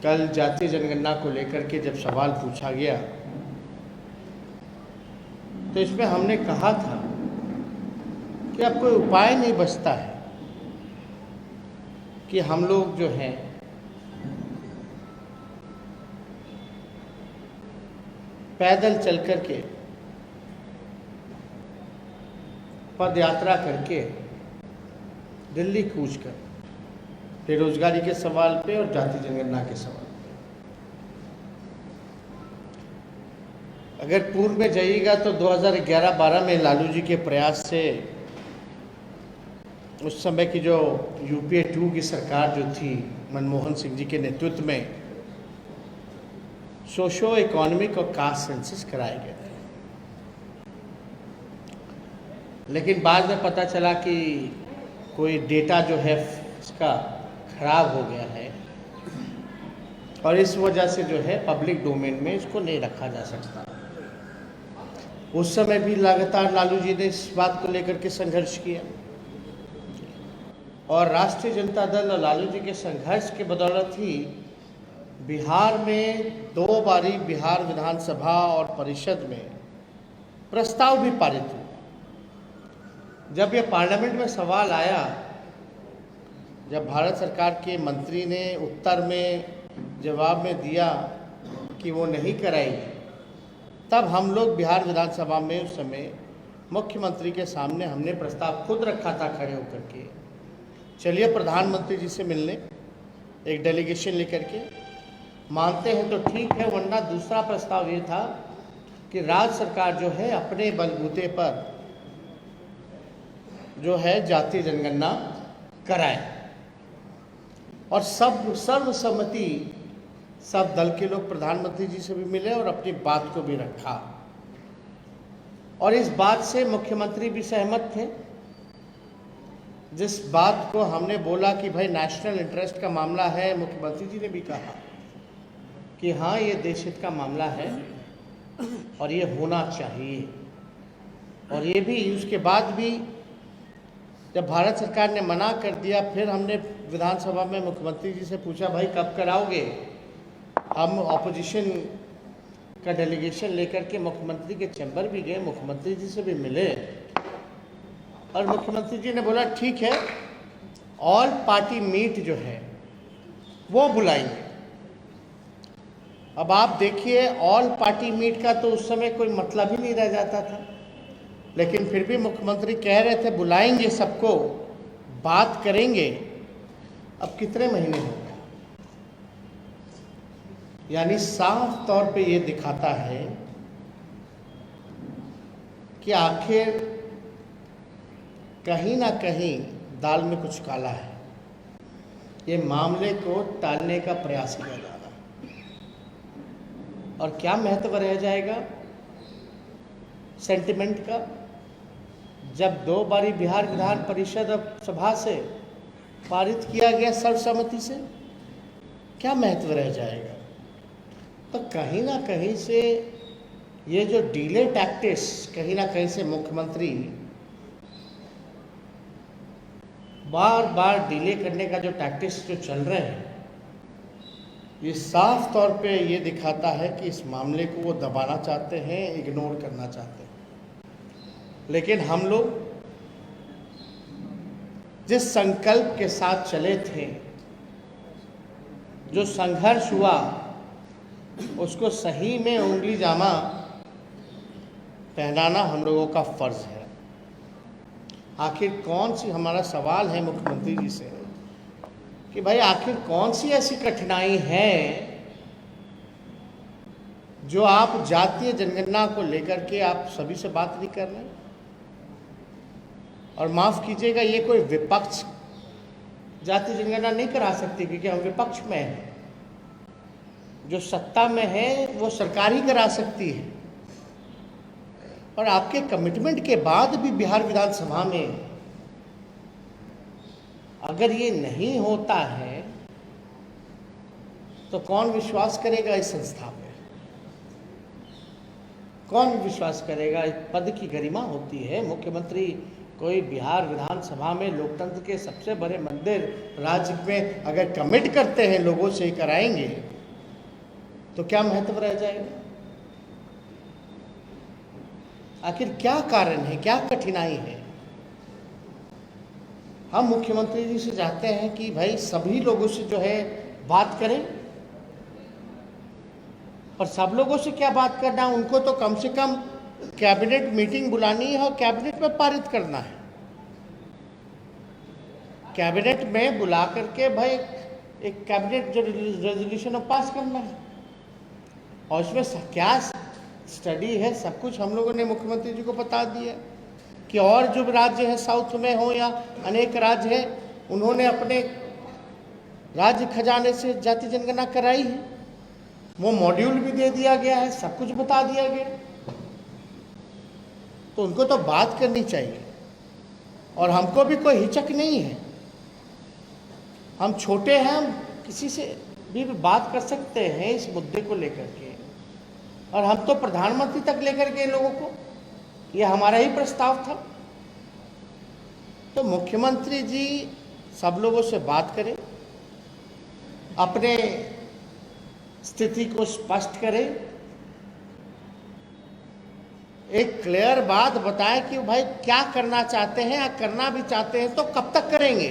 कल जातीय जनगणना को लेकर के जब सवाल पूछा गया तो इसमें हमने कहा था कि अब कोई उपाय नहीं बचता है कि हम लोग जो हैं पैदल चल कर के पद यात्रा करके दिल्ली कूच कर बेरोजगारी के सवाल पे और जाति जनगणना के सवाल पे, अगर पूर्व में जाइएगा तो 2011-12 में लालू जी के प्रयास से उस समय की जो यूपीए 2 की सरकार जो थी मनमोहन सिंह जी के नेतृत्व में सोशो इकोनॉमिक और कास्ट सेंसस कराए गए थे। लेकिन बाद में पता चला कि कोई डेटा जो है इसका खराब हो गया है और इस वजह से जो है पब्लिक डोमेन में इसको नहीं रखा जा सकता। उस समय भी लगातार लालू जी ने इस बात को लेकर के संघर्ष किया और राष्ट्रीय जनता दल और लालू जी के संघर्ष के बदौलत ही बिहार में 2 बारी बिहार विधानसभा और परिषद में प्रस्ताव भी पारित हुआ। जब यह पार्लियामेंट में सवाल आया, जब भारत सरकार के मंत्री ने उत्तर में जवाब में दिया कि वो नहीं कराएगी, तब हम लोग बिहार विधानसभा में उस समय मुख्यमंत्री के सामने हमने प्रस्ताव खुद रखा था खड़े होकर के, चलिए प्रधानमंत्री जी से मिलने एक डेलीगेशन लेकर के, मानते हैं तो ठीक है, वरना दूसरा प्रस्ताव ये था कि राज्य सरकार जो है अपने बलबूते पर जो है जातीय जनगणना कराए और सर्वसम्मति सब दल के लोग प्रधानमंत्री जी से भी मिले और अपनी बात को भी रखा और इस बात से मुख्यमंत्री भी सहमत थे। जिस बात को हमने बोला कि भाई नेशनल इंटरेस्ट का मामला है, मुख्यमंत्री जी ने भी कहा कि हाँ ये देश हित का मामला है और ये होना चाहिए। और ये भी उसके बाद भी जब भारत सरकार ने मना कर दिया, फिर हमने विधानसभा में मुख्यमंत्री जी से पूछा भाई कब कराओगे। हम ऑपोजिशन का डेलीगेशन लेकर के मुख्यमंत्री के चैम्बर भी गए, मुख्यमंत्री जी से भी मिले और मुख्यमंत्री जी ने बोला ठीक है, ऑल पार्टी मीट जो है वो बुलाएंगे। अब आप देखिए ऑल पार्टी मीट का तो उस समय कोई मतलब ही नहीं रह जाता था, लेकिन फिर भी मुख्यमंत्री कह रहे थे बुलाएंगे सबको, बात करेंगे। अब कितने महीने हो गए, यानी साफ तौर पे ये दिखाता है कि आखिर कहीं ना कहीं दाल में कुछ काला है। ये मामले को टालने का प्रयास किया जा रहा है और क्या महत्व रह जाएगा सेंटिमेंट का, जब 2 बारी बिहार विधान परिषद और सभा से पारित किया गया सर्वसम्मति से, क्या महत्व रह जाएगा। तो कहीं ना कहीं से ये जो डिले टैक्टिक्स कहीं ना कहीं से मुख्यमंत्री बार बार डिले करने का जो टैक्टिक्स जो चल रहे हैं, ये साफ तौर पे ये दिखाता है कि इस मामले को वो दबाना चाहते हैं, इग्नोर करना चाहते हैं। लेकिन हम लोग जिस संकल्प के साथ चले थे, जो संघर्ष हुआ, उसको सही में उंगली जामा पहनाना हम लोगों का फर्ज है। आखिर कौन सी, हमारा सवाल है मुख्यमंत्री जी से कि भाई आखिर कौन सी ऐसी कठिनाई है जो आप जातीय जनगणना को लेकर के आप सभी से बात नहीं कर रहे। और माफ़ कीजिएगा, ये कोई विपक्ष जातीय जनगणना नहीं करा सकती क्योंकि हम विपक्ष में हैं। जो सत्ता में है वो सरकार ही करा सकती है। और आपके कमिटमेंट के बाद भी बिहार विधानसभा में अगर ये नहीं होता है तो कौन विश्वास करेगा इस संस्था पे, कौन विश्वास करेगा। इस पद की गरिमा होती है, मुख्यमंत्री कोई बिहार विधानसभा में लोकतंत्र के सबसे बड़े मंदिर राज्य में अगर कमिट करते हैं लोगों से कराएंगे तो क्या महत्व रह जाएगा? आखिर क्या कारण है, क्या कठिनाई है? हम मुख्यमंत्री जी से चाहते हैं कि भाई सभी लोगों से जो है बात करें, और सब लोगों से क्या बात करना, उनको तो कम से कम कैबिनेट मीटिंग बुलानी है और कैबिनेट में पारित करना है। कैबिनेट में बुला करके भाई एक कैबिनेट जो रेजोल्यूशन पास करना है, और उसमें क्या स्टडी है सब कुछ हम लोगों ने मुख्यमंत्री जी को बता दिया कि और जो राज्य है साउथ में हो या अनेक राज्य है, उन्होंने अपने राज्य खजाने से जाति जनगणना कराई है, वो मॉड्यूल भी दे दिया गया है, सब कुछ बता दिया गया। तो उनको तो बात करनी चाहिए, और हमको भी कोई हिचक नहीं है। हम छोटे हैं, हम किसी से भी बात कर सकते हैं इस मुद्दे को लेकर के, और हम तो प्रधानमंत्री तक लेकर के लोगों को, ये हमारा ही प्रस्ताव था। तो मुख्यमंत्री जी सब लोगों से बात करें, अपने स्थिति को स्पष्ट करें, एक क्लियर बात बताएं कि भाई क्या करना चाहते हैं, या करना भी चाहते हैं तो कब तक करेंगे।